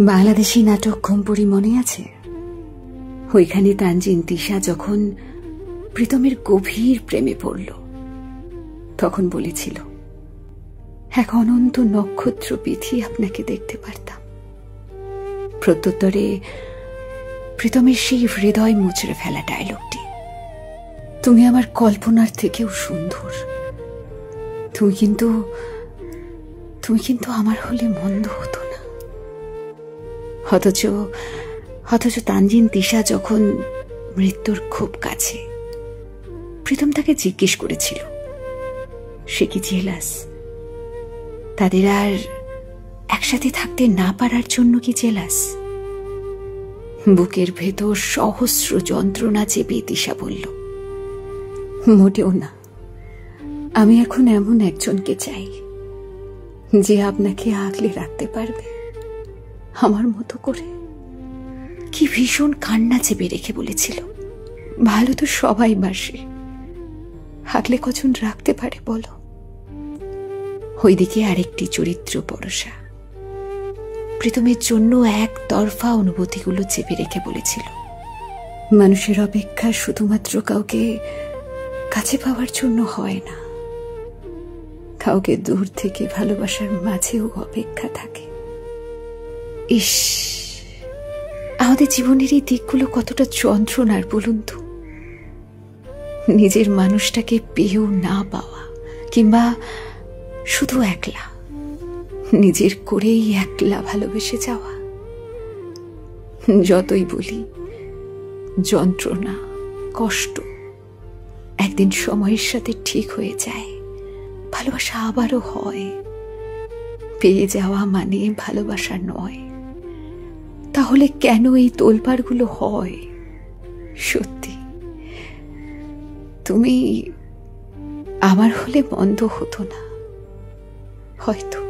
বাংলাদেশি নাটক ঘুমপুরি মনে আছে? ওইখানে তানজিন তিশা যখন প্রীতমের গভীর প্রেমে পড়ল, তখন বলেছিল এক অনন্ত নক্ষত্র বিধি আপনাকে দেখতে পারতাম। প্রত্যুত্তরে প্রীতমের সেই হৃদয় মুচড়ে ফেলা ডায়লগটি, তুমি আমার কল্পনার থেকেও সুন্দর, তুমি কিন্তু আমার হলে মন্দ হতো না। অথচ তানজিন তিশা যখন মৃত্যুর খুব কাছে, প্রীতম তাকে জিজ্ঞেস করেছিল সে কি জেলাস, তাদের আর একসাথে থাকতে না পারার জন্য কি জেলাস? বুকের ভেতর সহস্র যন্ত্রণা চেপে তিশা বলল, মোটেও না, আমি এখন এমন একজনকে চাই যে আপনাকে আগলে রাখতে পারবে আমার মতো করে। কি ভীষণ কান্না চেপে রেখে বলেছিল, ভালো তো সবাই বাসে, আগলে কজন রাখতে পারে বলো? ওইদিকে আরেকটি চরিত্র পরশা প্রীতমের জন্য একতরফা অনুভূতিগুলো চেপে রেখে বলেছিল, মানুষের অপেক্ষা শুধুমাত্র কাউকে কাছে পাওয়ার জন্য হয় না, কাউকে দূর থেকে ভালোবাসার মাঝেও অপেক্ষা থাকে। ইস, আমাদের জীবনের এই দিকগুলো কতটা যন্ত্রণার বলুন তো। নিজের মানুষটাকে পেয়েও না পাওয়া, কিংবা শুধু একলা, নিজের করেই একলা ভালোবেসে যাওয়া। যতই বলি যন্ত্রণা, কষ্ট একদিন সময়ের সাথে ঠিক হয়ে যায়, ভালোবাসা আবারও হয়। পেয়ে যাওয়া মানে ভালোবাসা নয়। তাহলে কেন এই তোলপাড়গুলো হয়? সত্যি তুমি আমার হলে মন্দ হতো না হয়তো।